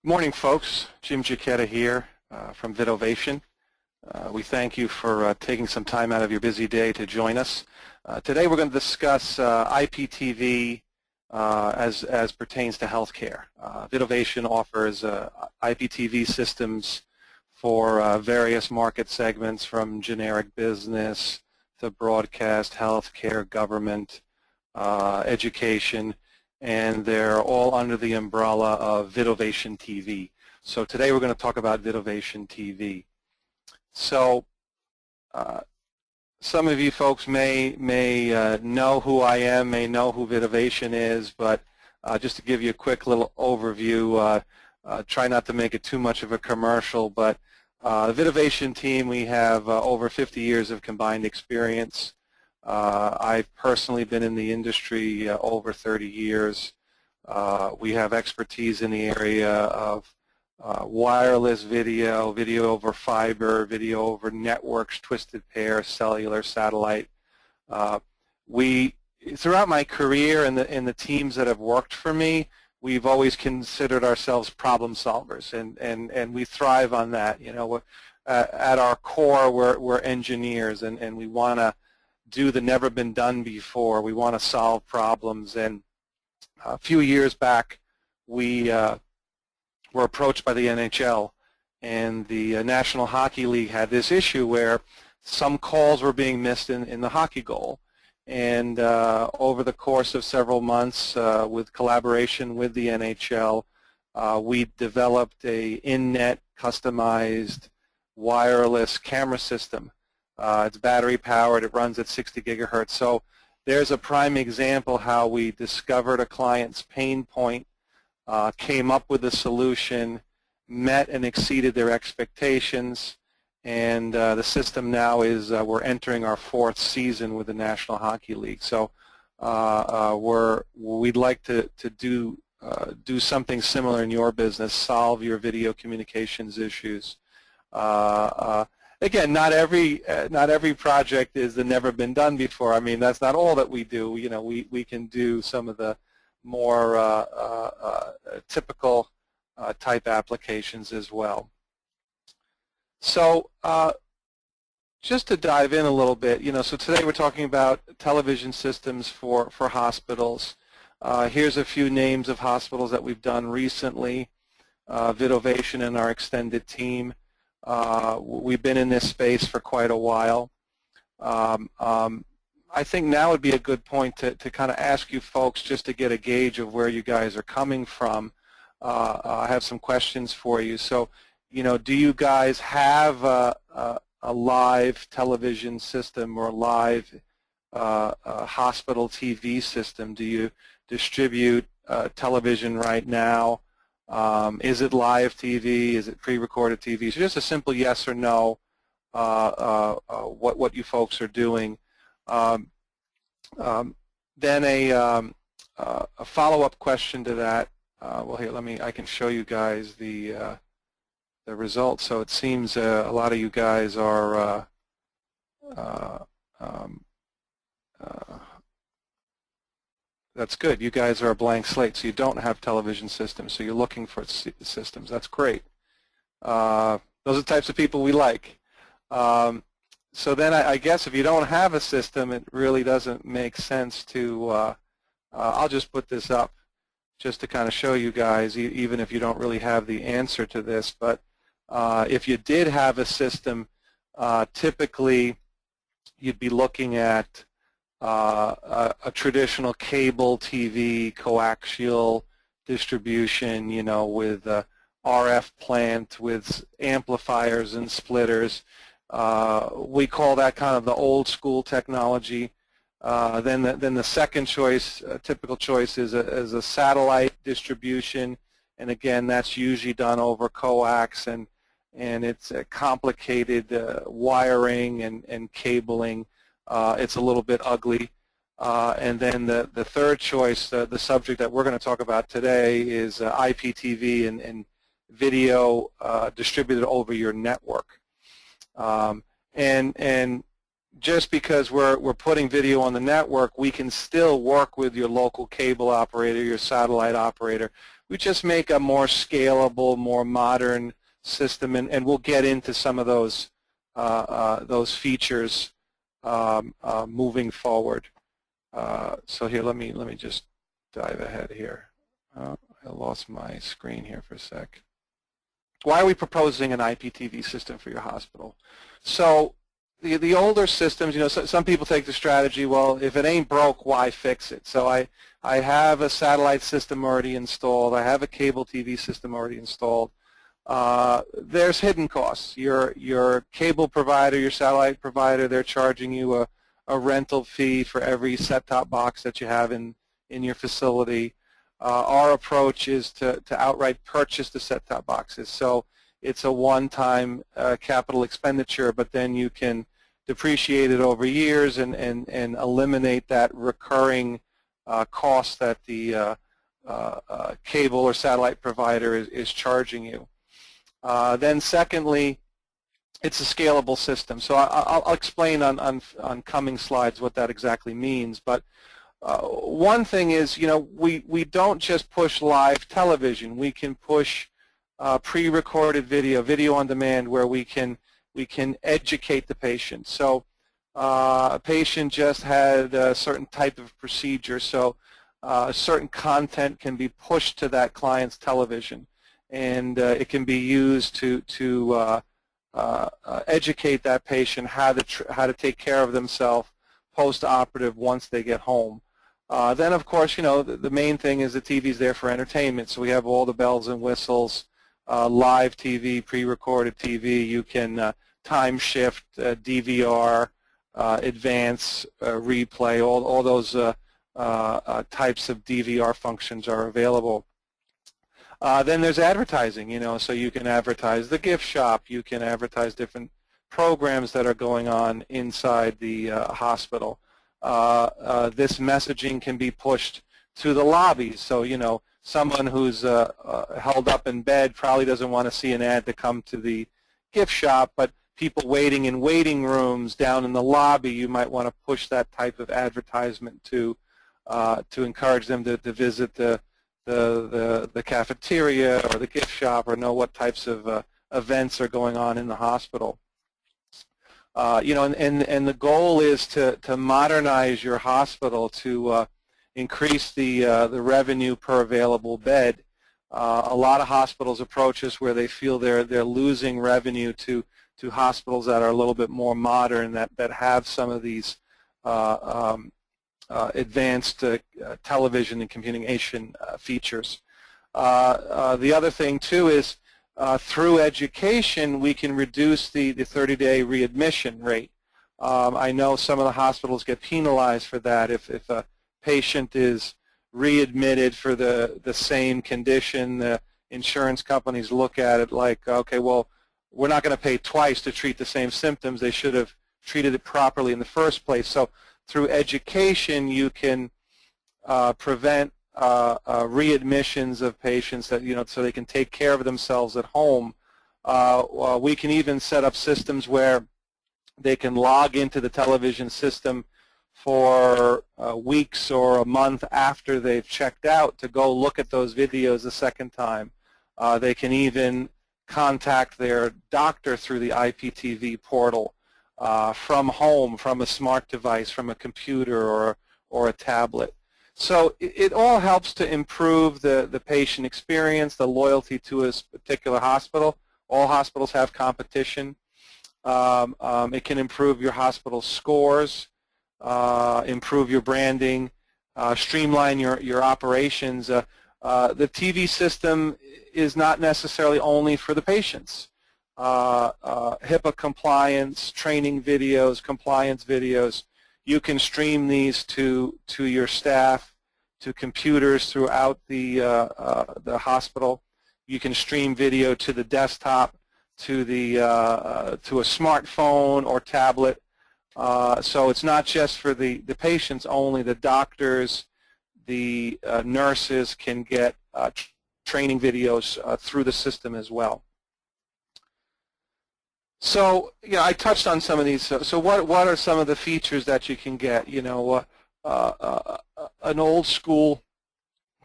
Morning, folks. Jim Giacchetta here from Vidovation. We thank you for taking some time out of your busy day to join us. Today we're going to discuss IPTV as pertains to healthcare. Vidovation offers IPTV systems for various market segments, from generic business to broadcast, healthcare, government, education, and they're all under the umbrella of Vidovation TV. So today we're going to talk about Vidovation TV. So some of you folks may know who I am, may know who Vidovation is, but just to give you a quick little overview, try not to make it too much of a commercial, but the Vidovation team, we have over 50 years of combined experience. I've personally been in the industry over 30 years. We have expertise in the area of wireless video, video over fiber, video over networks, twisted pair, cellular, satellite. Throughout my career and the teams that have worked for me, we've always considered ourselves problem solvers, and we thrive on that. You know, at our core, we're engineers, and we want to do the never been done before. We want to solve problems. And a few years back, we were approached by the NHL, and the National Hockey League had this issue where some calls were being missed in the hockey goal. And over the course of several months, with collaboration with the NHL, we developed a in-net customized wireless camera system. It's battery powered. It runs at 60 gigahertz. So there's a prime example how we discovered a client's pain point, came up with a solution, met and exceeded their expectations, and the system now is we're entering our 4th season with the National Hockey League. So we'd like to do something similar in your business, solve your video communications issues. Again, not every project is the never been done before. I mean, that's not all that we do. You know, we can do some of the more typical type applications as well. So just to dive in a little bit, you know, so today we're talking about television systems for hospitals. Here's a few names of hospitals that we've done recently. Vidovation and our extended team. We've been in this space for quite a while. I think now would be a good point to kind of ask you folks, just to get a gauge of where you guys are coming from. I have some questions for you. So, you know, do you guys have a live television system or a live hospital TV system? Do you distribute television right now? Is it live TV? Is it pre-recorded TV? So just a simple yes or no, what you folks are doing. Then a follow-up question to that. Well, here, I can show you guys the results. So it seems a lot of you guys are that's good. You guys are a blank slate, so you don't have television systems, so you're looking for systems. That's great. Those are the types of people we like. So then I guess if you don't have a system, it really doesn't make sense to, I'll just put this up just to kind of show you guys, even if you don't really have the answer to this. But if you did have a system, typically you'd be looking at a traditional cable TV coaxial distribution, you know, with RF plant, with amplifiers and splitters. We call that kind of the old school technology. Then the second choice, typical choice, is a satellite distribution, and again, that's usually done over coax, and it's a complicated wiring and cabling. It's a little bit ugly. And then the third choice, the subject that we're going to talk about today, is IPTV and video distributed over your network. And just because we're putting video on the network, we can still work with your local cable operator, your satellite operator. We just make a more scalable, more modern system, and we'll get into some of those features moving forward. So here, let me just dive ahead here. I lost my screen here for a sec. Why are we proposing an IPTV system for your hospital? So the older systems, you know, some people take the strategy, well, if it ain't broke, why fix it? So I have a satellite system already installed. I have a cable TV system already installed. There's hidden costs. Your cable provider, your satellite provider, they're charging you a rental fee for every set-top box that you have in your facility. Our approach is to outright purchase the set-top boxes. So it's a one-time capital expenditure, but then you can depreciate it over years and eliminate that recurring cost that the cable or satellite provider is charging you. Then secondly, it's a scalable system. So I'll explain on coming slides what that exactly means. But one thing is, you know, we don't just push live television. We can push pre-recorded video on demand, where we can educate the patient. So a patient just had a certain type of procedure, so certain content can be pushed to that client's television, and it can be used to educate that patient how to take care of themselves post-operative once they get home. Then, of course, you know, the main thing is the TV's there for entertainment. So we have all the bells and whistles, live TV, pre-recorded TV. You can time shift, DVR, advance, replay. All those types of DVR functions are available. Then there's advertising, you know, so you can advertise the gift shop. You can advertise different programs that are going on inside the hospital. This messaging can be pushed to the lobbies. So, you know, someone who's held up in bed probably doesn't want to see an ad to come to the gift shop, but people waiting in waiting rooms down in the lobby, you might want to push that type of advertisement to encourage them to visit the cafeteria or the gift shop, or know what types of events are going on in the hospital. You know, and the goal is to modernize your hospital to increase the revenue per available bed. A lot of hospitals approach us where they feel they're losing revenue to hospitals that are a little bit more modern, that have some of these advanced television and communication features. The other thing too is through education we can reduce the 30-day readmission rate. I know some of the hospitals get penalized for that if a patient is readmitted for the same condition. The insurance companies look at it like, okay, well, we're not going to pay twice to treat the same symptoms. They should have treated it properly in the first place. So through education, you can prevent readmissions of patients, that, you know, so they can take care of themselves at home. We can even set up systems where they can log into the television system for weeks or a month after they've checked out to go look at those videos a second time. They can even contact their doctor through the IPTV portal from home, from a smart device, from a computer or a tablet. So it all helps to improve the patient experience, the loyalty to a particular hospital. All hospitals have competition. It can improve your hospital scores, improve your branding, streamline your operations. The TV system is not necessarily only for the patients. HIPAA compliance, training videos, compliance videos, you can stream these to your staff, to computers throughout the hospital. You can stream video to the desktop, to a smartphone or tablet. So it's not just for the patients only. The doctors, the nurses can get training videos through the system as well. So, yeah, I touched on some of these. So what are some of the features that you can get? You know, an old school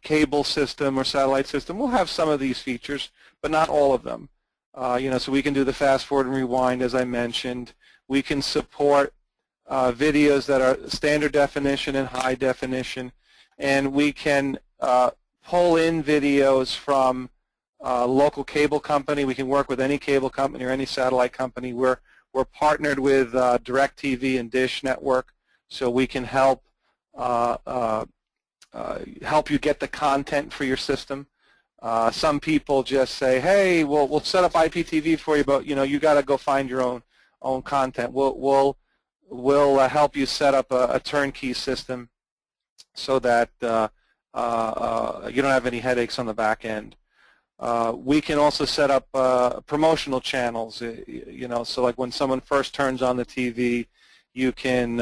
cable system or satellite system will have some of these features, but not all of them. So we can do the fast forward and rewind, as I mentioned. We can support videos that are standard definition and high definition, and we can pull in videos from local cable company. We can work with any cable company or any satellite company. We're partnered with DirecTV and Dish Network, so we can help you get the content for your system. Some people just say, "Hey, we'll set up IPTV for you, but you got to go find your own content." We'll help you set up a turnkey system so that you don't have any headaches on the back end. We can also set up promotional channels. So like when someone first turns on the TV, you can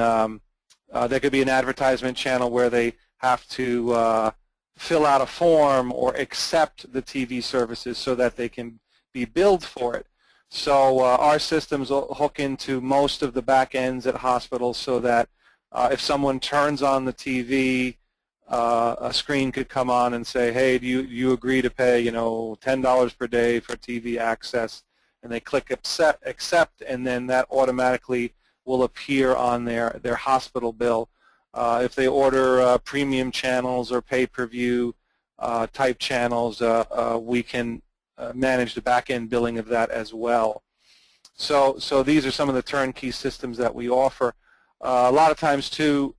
there could be an advertisement channel where they have to fill out a form or accept the TV services so that they can be billed for it. So our systems will hook into most of the back ends at hospitals so that if someone turns on the TV, a screen could come on and say, "Hey, do you agree to pay $10 per day for TV access?" And they click accept, and then that automatically will appear on their hospital bill. If they order premium channels or pay-per-view type channels, we can manage the back-end billing of that as well. So these are some of the turnkey systems that we offer. A lot of times, too,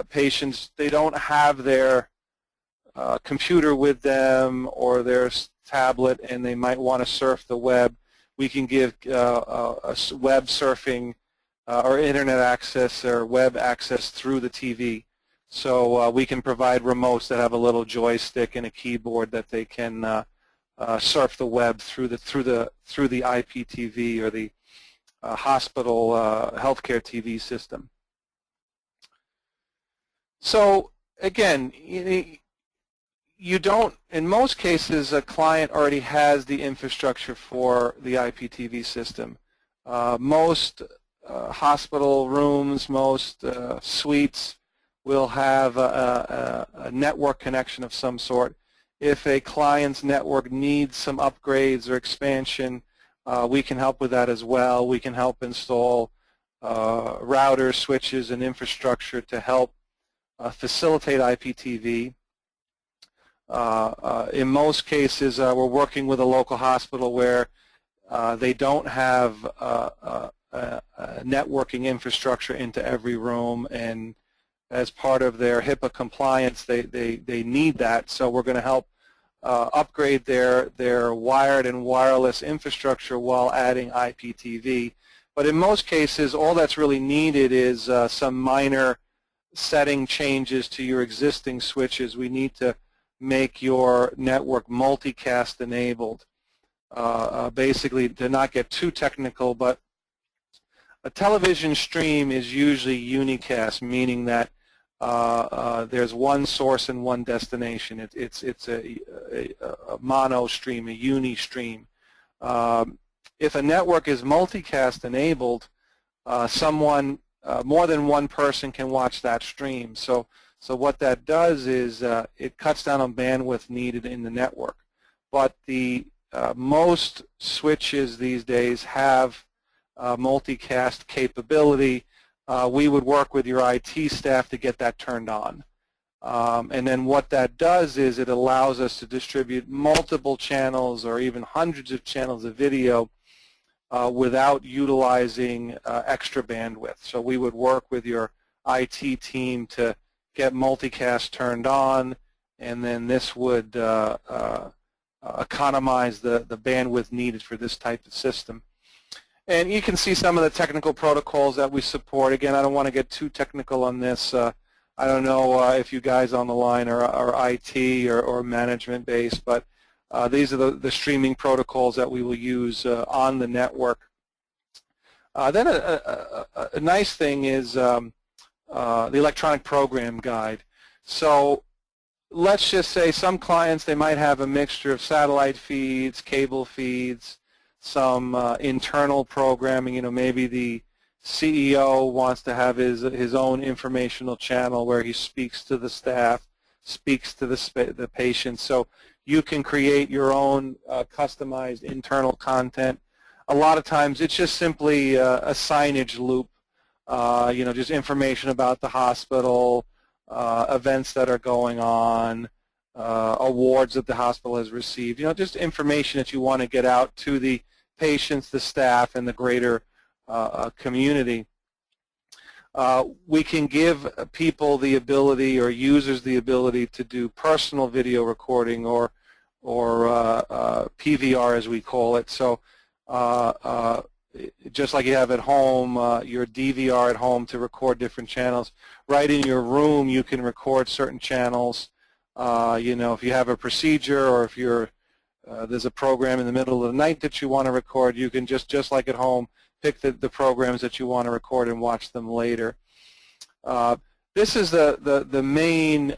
patients, they don't have their computer with them or their tablet, and they might want to surf the web. We can give web surfing or internet access or web access through the TV. So we can provide remotes that have a little joystick and a keyboard that they can surf the web through the IPTV or the hospital healthcare TV system. So again, you don't, in most cases, a client already has the infrastructure for the IPTV system. Most hospital rooms, most suites will have a network connection of some sort. If a client's network needs some upgrades or expansion, we can help with that as well. We can help install routers, switches, and infrastructure to help facilitate IPTV. In most cases, we're working with a local hospital where they don't have networking infrastructure into every room, and as part of their HIPAA compliance, they need that. So we're going to help upgrade their wired and wireless infrastructure while adding IPTV. But in most cases, all that's really needed is some minor setting changes to your existing switches. We need to make your network multicast enabled. Basically, to not get too technical, but a television stream is usually unicast, meaning that there's one source and one destination. It's a mono stream, a uni stream. If a network is multicast enabled, more than one person can watch that stream. So what that does is it cuts down on bandwidth needed in the network. But the most switches these days have multicast capability. We would work with your IT staff to get that turned on. And then what that does is it allows us to distribute multiple channels or even hundreds of channels of video without utilizing extra bandwidth. So we would work with your IT team to get multicast turned on, and then this would economize the bandwidth needed for this type of system. And you can see some of the technical protocols that we support. Again, I don't want to get too technical on this. I don't know if you guys on the line are IT or management based, but these are the streaming protocols that we will use on the network. Then a nice thing is the electronic program guide. So let's just say some clients, they might have a mixture of satellite feeds, cable feeds, some internal programming. Maybe the CEO wants to have his own informational channel where he speaks to the staff. speaks to the patient. So you can create your own customized internal content. A lot of times it's just simply a signage loop, just information about the hospital, events that are going on, awards that the hospital has received, just information that you want to get out to the patients, the staff, and the greater community. We can give people the ability, or users the ability, to do personal video recording, or PVR as we call it. So just like you have at home, your DVR at home to record different channels, right in your room you can record certain channels. If you have a procedure, or if there's a program in the middle of the night that you want to record, you can just like at home pick the programs that you want to record and watch them later. This is the main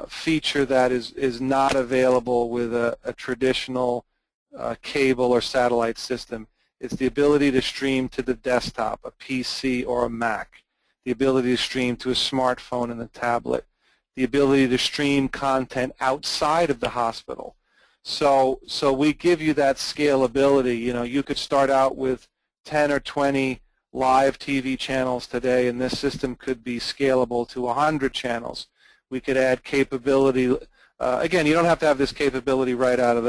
feature that is not available with a traditional cable or satellite system. It's the ability to stream to the desktop, a PC or a Mac, the ability to stream to a smartphone and a tablet, the ability to stream content outside of the hospital. So we give you that scalability. You could start out with 10 or 20 live TV channels today, and this system could be scalable to 100 channels. We could add capability. Again, you don't have to have this capability right out of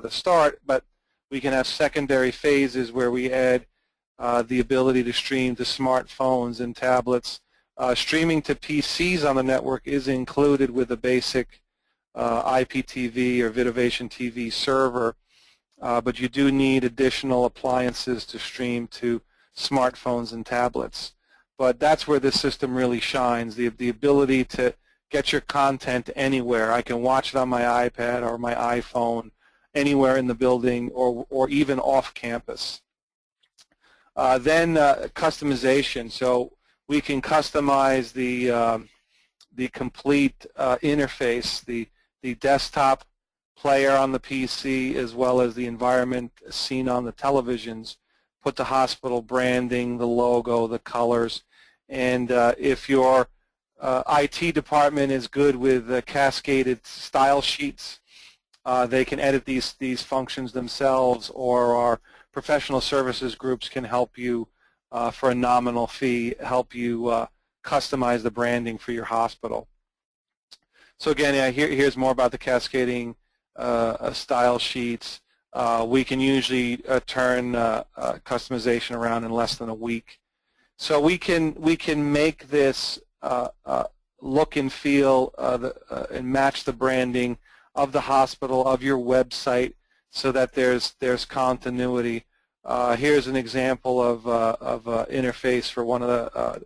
the start, but we can have secondary phases where we add the ability to stream to smartphones and tablets. Streaming to PCs on the network is included with the basic IPTV or Vidovation TV server, but you do need additional appliances to stream to smartphones and tablets. But that's where this system really shines, the ability to get your content anywhere. I can watch it on my iPad or my iPhone, anywhere in the building, or even off campus. Then customization. So we can customize the complete interface, the desktop player on the PC, as well as the environment seen on the televisions, put the hospital branding, the logo, the colors, and if your IT department is good with cascaded style sheets, they can edit these functions themselves, or our professional services groups can help you for a nominal fee, help you customize the branding for your hospital. So again, here's more about the cascading style sheets. We can usually turn customization around in less than a week. So we can make this look and feel and match the branding of the hospital, of your website, so that there's continuity. Here's an example of interface for one of the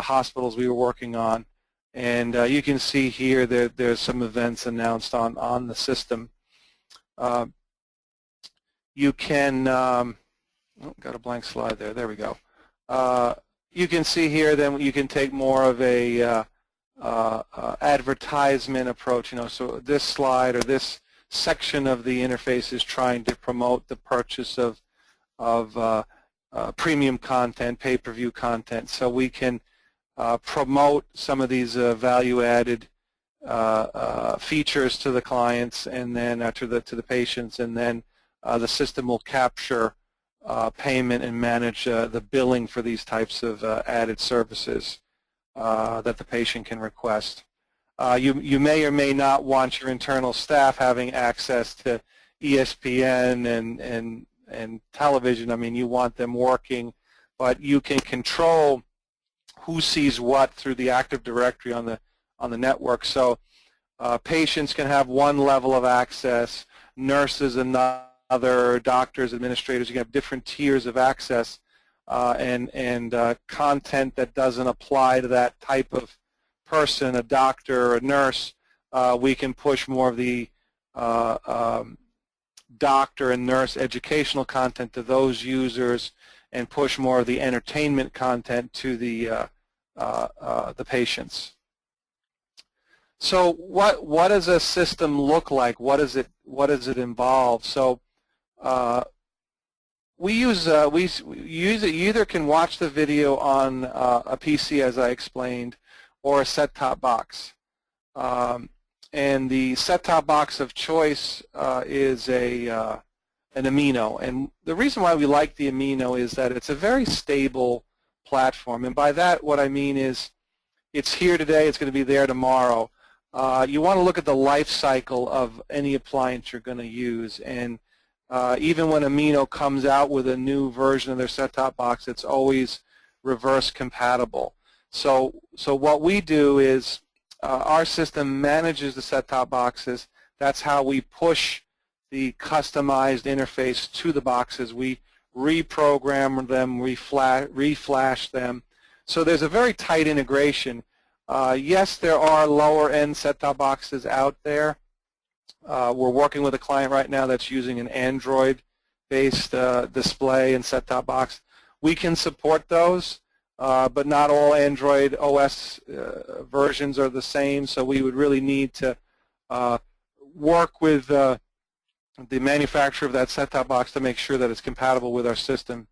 hospitals we were working on, and you can see here that there's some events announced on the system. You can got a blank slide there. There we go. You can see here then you can take more of a advertisement approach. So this slide or this section of the interface is trying to promote the purchase of premium content, pay-per-view content. So we can promote some of these value-added features to the clients, and then to the patients, and then the system will capture payment and manage the billing for these types of added services that the patient can request. You may or may not want your internal staff having access to ESPN and television. I mean, you want them working, but you can control who sees what through the Active Directory on the network. So patients can have one level of access, nurses another, doctors, administrators. You can have different tiers of access, and content that doesn't apply to that type of person, a doctor or a nurse, we can push more of the doctor and nurse educational content to those users, and push more of the entertainment content to the patients. So what does a system look like? What does it involve? So you either can watch the video on a PC, as I explained, or a set-top box. And the set-top box of choice is an Amino. And the reason why we like the Amino is that it's a very stable platform. And by that, what I mean is it's here today, it's going to be there tomorrow. You want to look at the life cycle of any appliance you're going to use. And even when Amino comes out with a new version of their set-top box, it's always reverse compatible. So what we do is our system manages the set-top boxes. That's how we push the customized interface to the boxes. We reprogram them, reflash them. So there's a very tight integration. Yes, there are lower-end set-top boxes out there. We're working with a client right now that's using an Android-based display and set-top box. We can support those. But not all Android OS versions are the same, so we would really need to work with the manufacturer of that set-top box to make sure that it's compatible with our system.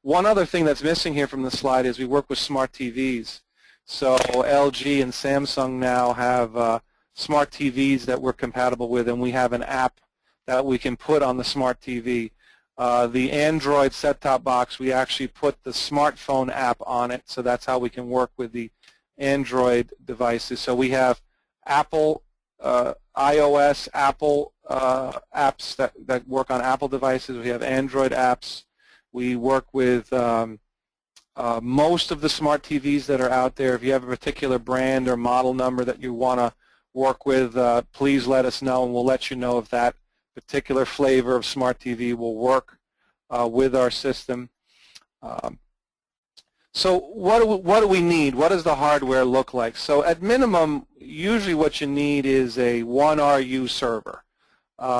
One other thing that's missing here from the slide is we work with smart TVs. So LG and Samsung now have smart TVs that we're compatible with, and we have an app that we can put on the smart TV. The Android set-top box, we actually put the smartphone app on it, so that's how we can work with the Android devices. So we have Apple, iOS, Apple apps that work on Apple devices. We have Android apps. We work with most of the smart TVs that are out there. If you have a particular brand or model number that you want to work with, please let us know, and we'll let you know if that particular flavor of smart TV will work with our system. So what do we need? What does the hardware look like? So at minimum, usually what you need is a 1RU server.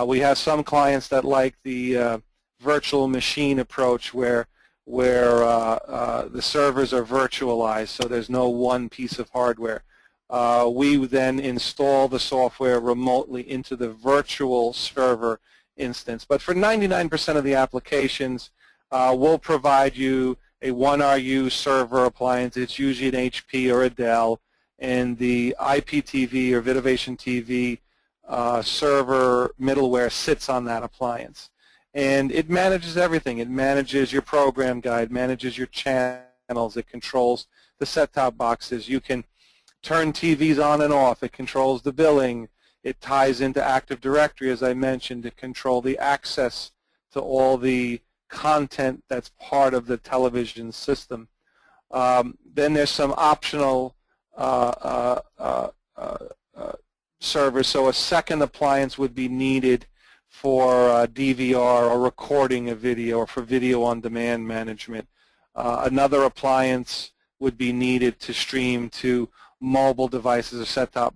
We have some clients that like the virtual machine approach where the servers are virtualized, so there's no one piece of hardware. We then install the software remotely into the virtual server instance. But for 99% of the applications, we'll provide you a 1RU server appliance. It's usually an HP or a Dell, and the IPTV or Vidovation TV server middleware sits on that appliance. And it manages everything. It manages your program guide, manages your channels, it controls the set-top boxes. You can turn TVs on and off. It controls the billing. It ties into Active Directory, as I mentioned, to control the access to all the content that's part of the television system. Then there's some optional servers. So a second appliance would be needed for DVR or recording a video or for video on demand management. Another appliance would be needed to stream to mobile devices or set-top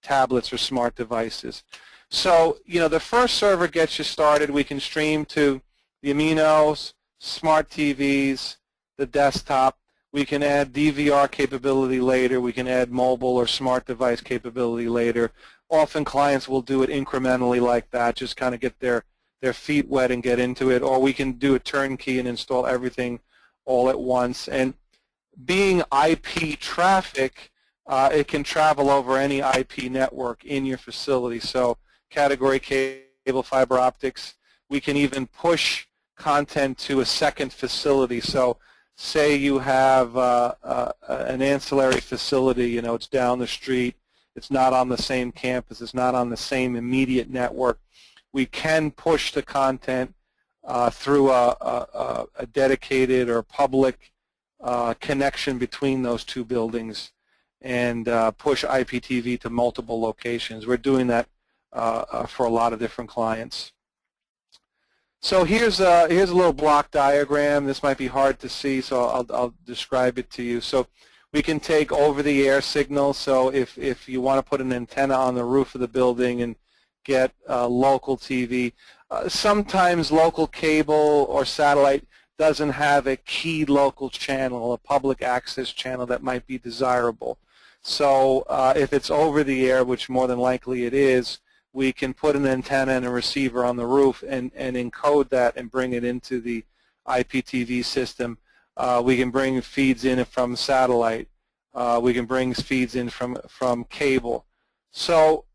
tablets or smart devices. So, you know, the first server gets you started. We can stream to the Aminos, smart TVs, the desktop. We can add DVR capability later. We can add mobile or smart device capability later. Often clients will do it incrementally like that, just kind of get their feet wet and get into it. Or we can do a turnkey and install everything all at once. And being IP traffic, it can travel over any IP network in your facility. So category cable, fiber optics. We can even push content to a second facility. So say you have an ancillary facility, you know, it's down the street, it's not on the same campus, it's not on the same immediate network. We can push the content through a dedicated or public connection between those two buildings and push IPTV to multiple locations. We're doing that for a lot of different clients. So here's a little block diagram. This might be hard to see, so I'll describe it to you. So we can take over-the-air signals. So if you want to put an antenna on the roof of the building and get local TV, sometimes local cable or satellite doesn't have a key local channel, a public access channel that might be desirable. So if it's over the air, which more than likely it is, we can put an antenna and a receiver on the roof and encode that and bring it into the IPTV system. We can bring feeds in from satellite. We can bring feeds in from cable. So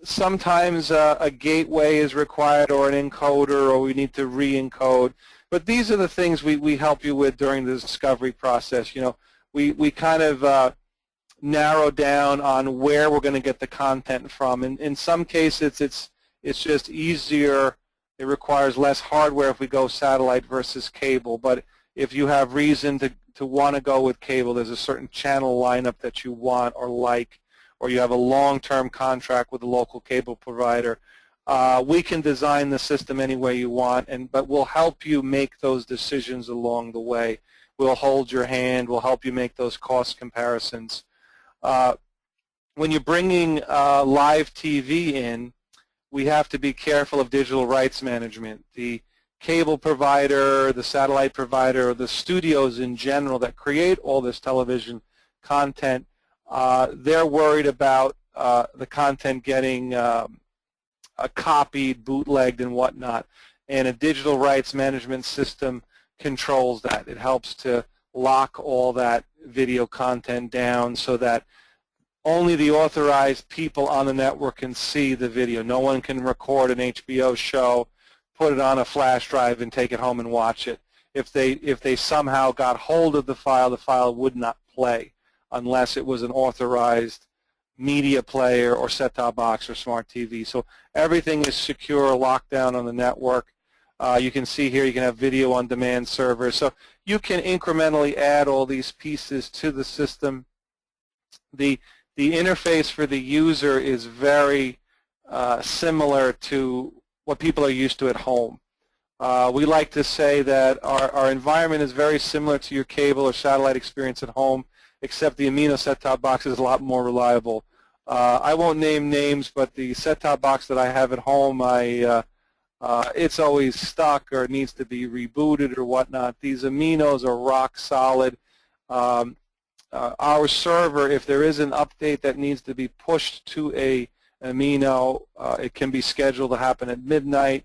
sometimes a gateway is required, or an encoder, or we need to re-encode. But these are the things we help you with during the discovery process. You know, we kind of narrow down on where we're going to get the content from. In some cases, it's just easier. It requires less hardware if we go satellite versus cable. But if you have reason to want to go with cable, there's a certain channel lineup that you want or like, or you have a long-term contract with a local cable provider, we can design the system any way you want, but we'll help you make those decisions along the way. We'll hold your hand. We'll help you make those cost comparisons. When you're bringing live TV in, we have to be careful of digital rights management. The cable provider, the satellite provider, the studios in general that create all this television content, they're worried about the content getting copied, bootlegged, and whatnot. And a digital rights management system controls that. It helps to lock all that video content down so that only the authorized people on the network can see the video. No one can record an HBO show, put it on a flash drive, and take it home and watch it. If they somehow got hold of the file would not play unless it was an authorized media player or set-top box or smart TV. So everything is secure, locked down on the network. You can see here you can have video on demand servers. So you can incrementally add all these pieces to the system. The interface for the user is very similar to what people are used to at home. We like to say that our environment is very similar to your cable or satellite experience at home, except the Amino set-top box is a lot more reliable. I won't name names, but the set-top box that I have at home, it's always stuck or it needs to be rebooted or whatnot. These Aminos are rock solid. Our server, if there is an update that needs to be pushed to a Amino, it can be scheduled to happen at midnight.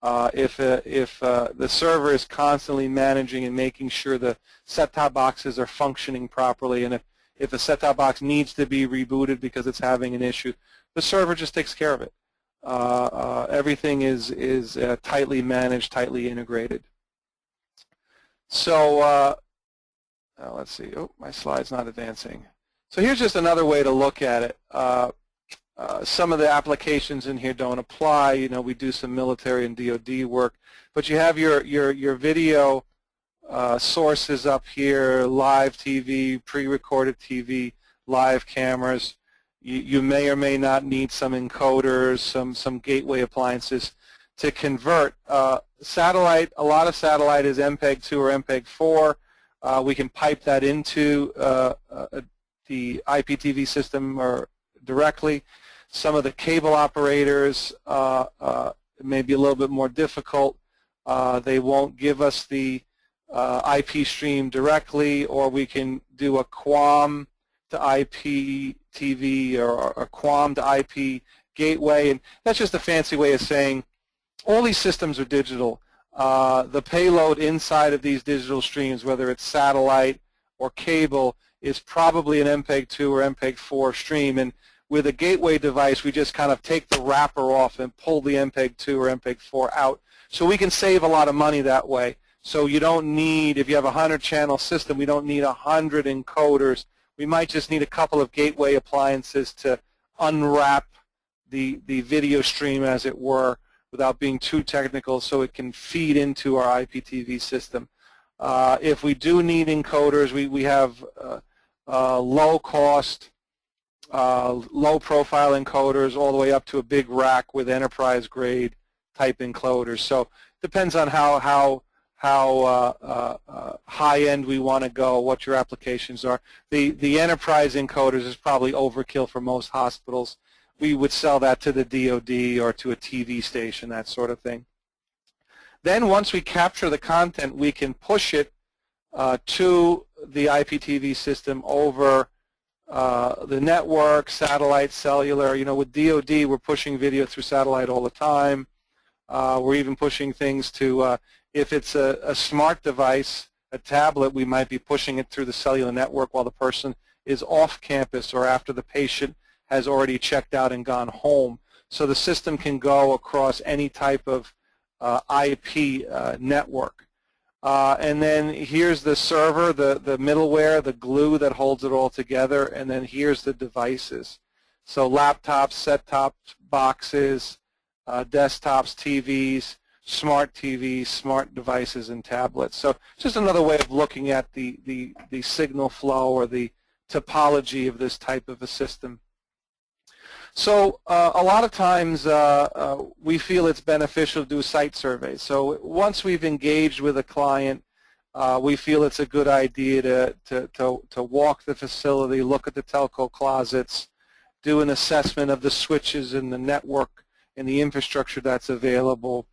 If the server is constantly managing and making sure the set-top boxes are functioning properly, and if a set-top box needs to be rebooted because it's having an issue, the server just takes care of it. Everything is tightly managed, tightly integrated. So let's see. Oh, my slide's not advancing. So here's just another way to look at it. Some of the applications in here don't apply. You know, we do some military and DoD work, but you have your video sources up here: live TV, pre-recorded TV, live cameras. You may or may not need some encoders, some gateway appliances to convert. Satellite, a lot of satellite is MPEG-2 or MPEG-4. We can pipe that into the IPTV system or directly. Some of the cable operators may be a little bit more difficult. They won't give us the IP stream directly, or we can do a QAM to IPTV or a QAM to IP gateway, and that's just a fancy way of saying all these systems are digital. The payload inside of these digital streams, whether it's satellite or cable, is probably an MPEG-2 or MPEG-4 stream, and with a gateway device, we just kind of take the wrapper off and pull the MPEG-2 or MPEG-4 out. So we can save a lot of money that way. So you don't need, if you have a 100-channel system, we don't need 100 encoders. We might just need a couple of gateway appliances to unwrap the video stream, as it were, without being too technical, so it can feed into our IPTV system. If we do need encoders, we have low-cost, low-profile encoders all the way up to a big rack with enterprise-grade type encoders. So it depends on how high-end we want to go, what your applications are. The enterprise encoders is probably overkill for most hospitals. We would sell that to the DoD or to a TV station, that sort of thing. Then once we capture the content, we can push it to the IPTV system over the network, satellite, cellular. You know, with DoD, we're pushing video through satellite all the time. We're even pushing things to, if it's a smart device, a tablet, we might be pushing it through the cellular network while the person is off campus or after the patient has already checked out and gone home. So the system can go across any type of IP network. And then here's the server, the middleware, the glue that holds it all together, and then here's the devices. So laptops, set-top boxes, desktops, TVs, smart TVs, smart devices, and tablets. So just another way of looking at the signal flow or the topology of this type of a system. So a lot of times we feel it's beneficial to do site surveys. So once we've engaged with a client, we feel it's a good idea to walk the facility, look at the telco closets, do an assessment of the switches and the network and the infrastructure that's available.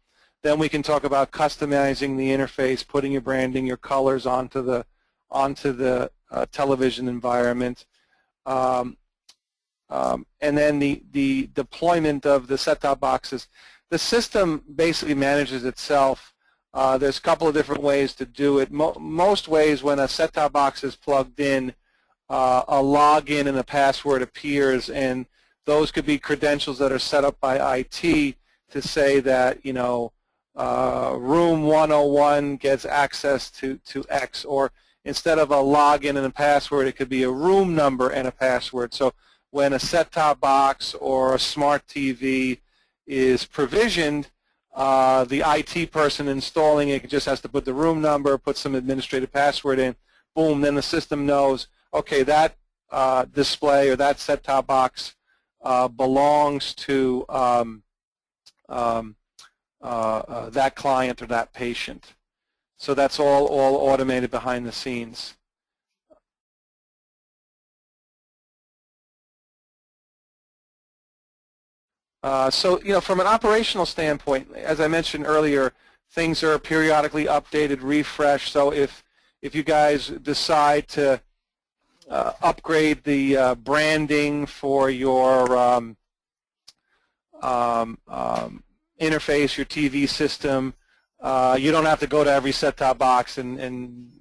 Then we can talk about customizing the interface, putting your branding, your colors onto the television environment. And then the deployment of the set-top boxes. The system basically manages itself. There's a couple of different ways to do it. Most ways, when a set-top box is plugged in, a login and a password appears, and those could be credentials that are set up by IT to say that, you know, room 101 gets access to X, or instead of a login and a password, it could be a room number and a password. So when a set-top box or a smart TV is provisioned, the IT person installing it just has to put the room number, put some administrative password in, boom, then the system knows, okay, that display or that set-top box belongs to that client or that patient. So that's all automated behind the scenes. So, you know, from an operational standpoint, as I mentioned earlier, things are periodically updated, refreshed. So if you guys decide to upgrade the branding for your interface, your TV system, you don't have to go to every set-top box and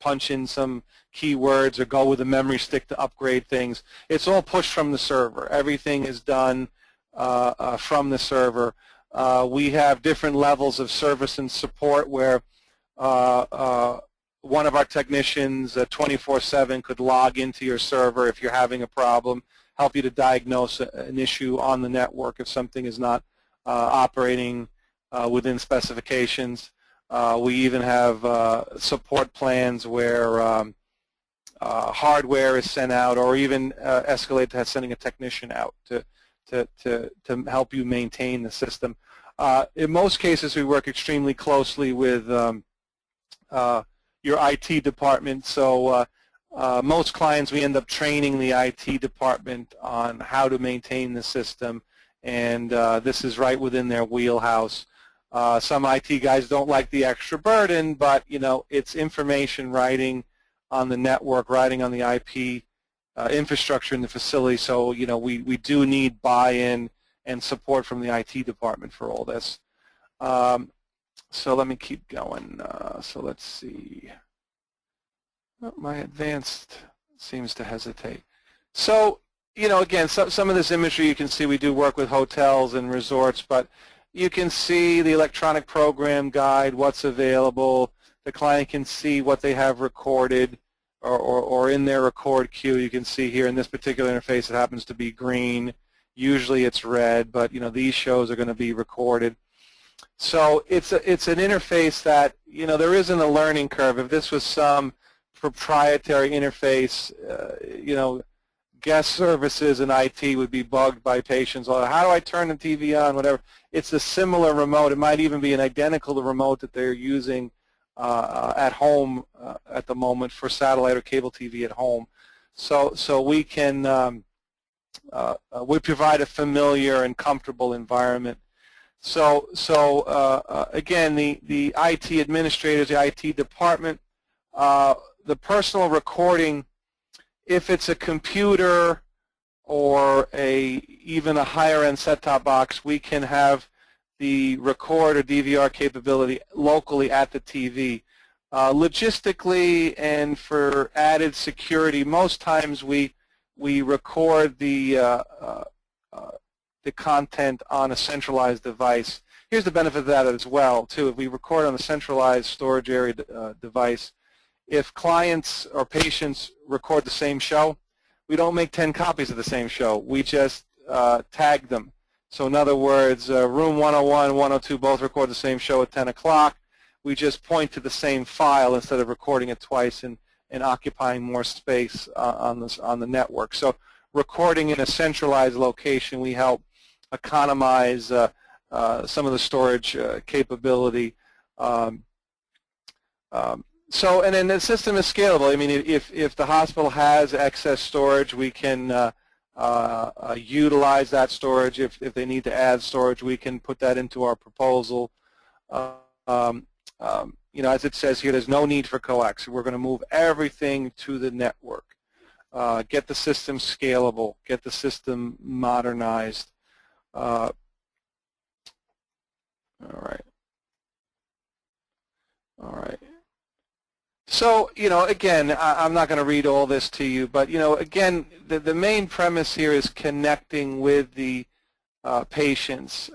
punch in some keywords or go with a memory stick to upgrade things. It's all pushed from the server. Everything is done from the server. We have different levels of service and support where one of our technicians 24/7 could log into your server if you're having a problem, help you to diagnose an issue on the network if something is not operating within specifications. We even have support plans where hardware is sent out, or even escalate to sending a technician out to help you maintain the system. In most cases, we work extremely closely with your IT department. So most clients, we end up training the IT department on how to maintain the system, and this is right within their wheelhouse. Some IT guys don't like the extra burden, but you know, it's information writing on the network, writing on the IP infrastructure in the facility. So you know, we do need buy-in and support from the IT department for all this. So let me keep going. So let's see. Oh, my advanced seems to hesitate. So you know, again, some of this imagery you can see we do work with hotels and resorts, but you can see the electronic program guide, what's available. The client can see what they have recorded or in their record queue. You can see here in this particular interface it happens to be green. Usually it's red, but you know, these shows are going to be recorded. So it's an interface that, you know, there isn't a learning curve. If this was some proprietary interface, you know, guest services and IT would be bugged by patients. Or how do I turn the TV on, whatever. It's a similar remote. It might even be an identical remote that they're using at home at the moment for satellite or cable TV at home. So we can we provide a familiar and comfortable environment. So again, the IT administrators, the IT department, the personal recording, if it's a computer or even a higher-end set-top box, we can have the record or DVR capability locally at the TV. Logistically and for added security, most times we record the content on a centralized device. Here's the benefit of that as well, too. If we record on a centralized storage area device, if clients or patients record the same show, we don't make 10 copies of the same show. We just tag them. So in other words, room 101, 102 both record the same show at 10 o'clock. We just point to the same file instead of recording it twice and occupying more space on the network. So recording in a centralized location, we help economize some of the storage capability. So, and then the system is scalable. I mean, if the hospital has excess storage, we can utilize that storage. If they need to add storage, we can put that into our proposal. You know, as it says here, there's no need for coax. We're going to move everything to the network. Get the system scalable. Get the system modernized. All right. All right. So, you know, again, I'm not going to read all this to you, but, you know, again, the main premise here is connecting with the patients.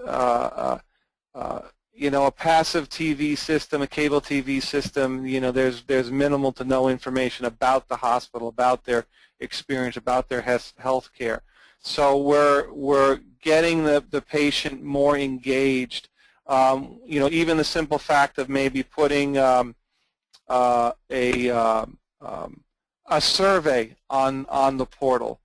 You know, a passive TV system, a cable TV system, you know, there's minimal to no information about the hospital, about their experience, about their health care. So we're getting the patient more engaged. You know, even the simple fact of maybe putting a survey on the portal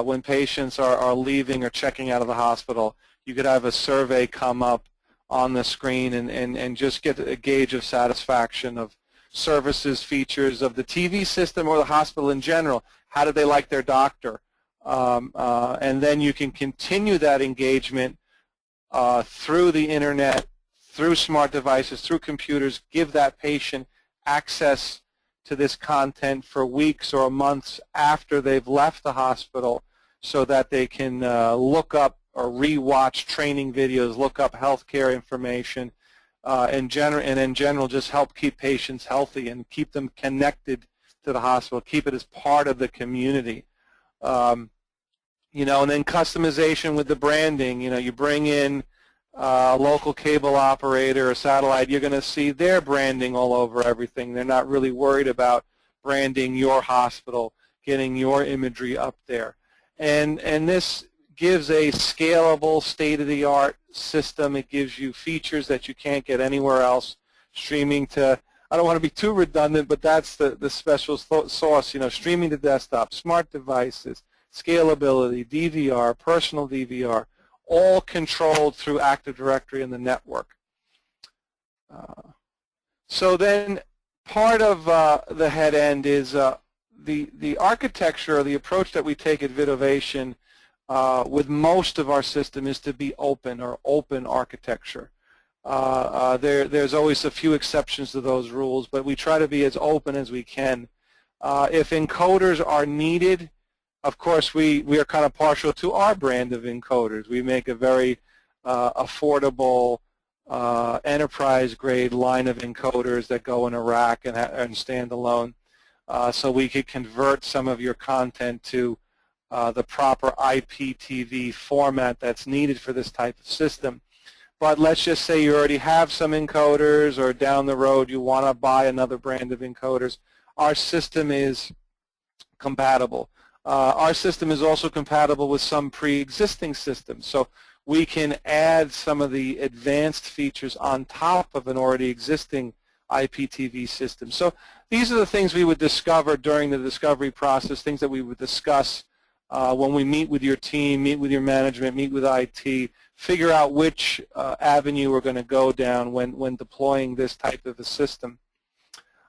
when patients are leaving or checking out of the hospital. You could have a survey come up on the screen and just get a gauge of satisfaction of services, features of the TV system or the hospital in general. How did they like their doctor? And then you can continue that engagement through the internet, through smart devices, through computers, give that patient access to this content for weeks or months after they've left the hospital so that they can look up or re-watch training videos, look up healthcare information, in general just help keep patients healthy and keep them connected to the hospital, keep it as part of the community. You know, and then customization with the branding. You know, you bring in a local cable operator or satellite, you're going to see their branding all over everything. They're not really worried about branding your hospital, getting your imagery up there. And this gives a scalable, state-of-the-art system. It gives you features that you can't get anywhere else. Streaming to, I don't want to be too redundant, but that's the special sauce, you know, streaming to desktop, smart devices, scalability, DVR, personal DVR, all controlled through Active Directory and the network. So then part of the head end is the architecture or the approach that we take at Vidovation with most of our system is to be open or open architecture. There's always a few exceptions to those rules, but we try to be as open as we can. If encoders are needed, of course, we are kind of partial to our brand of encoders. We make a very affordable enterprise-grade line of encoders that go in a rack and stand alone, so we could convert some of your content to the proper IPTV format that's needed for this type of system. But let's just say you already have some encoders, or down the road you want to buy another brand of encoders. Our system is compatible. Our system is also compatible with some pre-existing systems, so we can add some of the advanced features on top of an already existing IPTV system. So these are the things we would discover during the discovery process, things that we would discuss when we meet with your team, meet with your management, meet with IT, figure out which avenue we're going to go down when deploying this type of a system.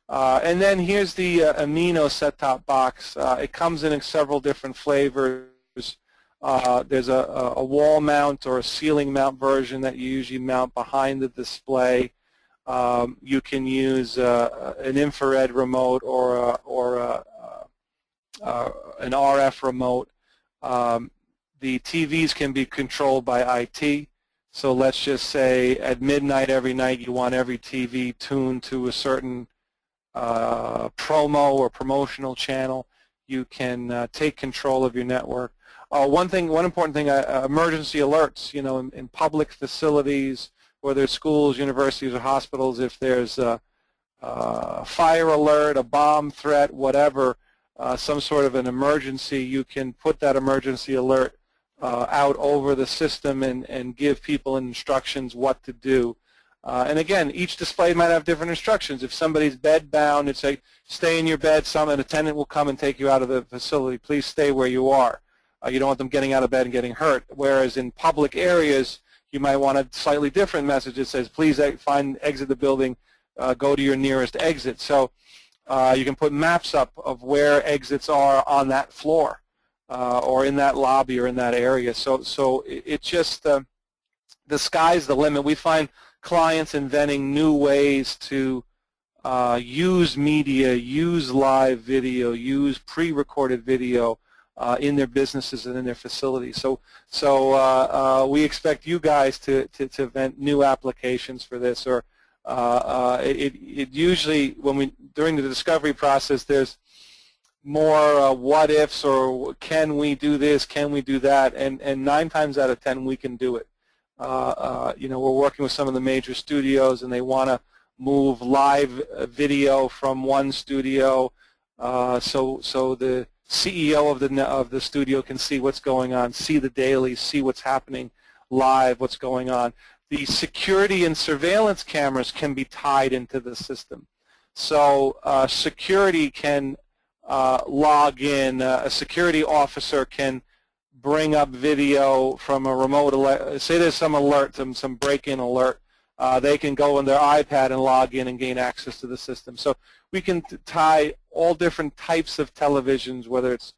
And then here's the Amino set-top box. It comes in several different flavors. There's a wall mount or a ceiling mount version that you usually mount behind the display. You can use an infrared remote or an RF remote. The TVs can be controlled by IT, So let's just say at midnight every night you want every TV tuned to a certain promo or promotional channel. You can take control of your network. One important thing, emergency alerts. In public facilities, whether it's schools, universities, or hospitals, if there's a fire alert, a bomb threat, whatever, some sort of an emergency, you can put that emergency alert out over the system and give people instructions what to do. And again, each display might have different instructions. If somebody's bed bound, it's say, stay in your bed. An attendant will come and take you out of the facility. Please stay where you are. You don't want them getting out of bed and getting hurt. Whereas in public areas, you might want a slightly different message. It says, please exit the building, go to your nearest exit. So you can put maps up of where exits are on that floor or in that lobby or in that area. So it's just the sky's the limit. We find clients inventing new ways to use media, use live video, use pre-recorded video in their businesses and in their facilities. So we expect you guys to invent new applications for this. Or it usually, during the discovery process, there's more what ifs, or can we do this, can we do that, and 9 times out of 10 we can do it. We're working with some of the major studios, and they want to move live video from one studio, so the CEO of the studio can see what's going on, see the dailies, see what's happening live, what's going on. The security and surveillance cameras can be tied into the system. So security can log in. A security officer can bring up video from a remote alert. Say there's some alert, some break-in alert. They can go on their iPad and log in and gain access to the system. So we can tie all different types of televisions, whether it's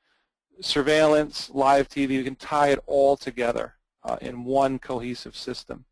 surveillance, live TV, we can tie it all together in one cohesive system.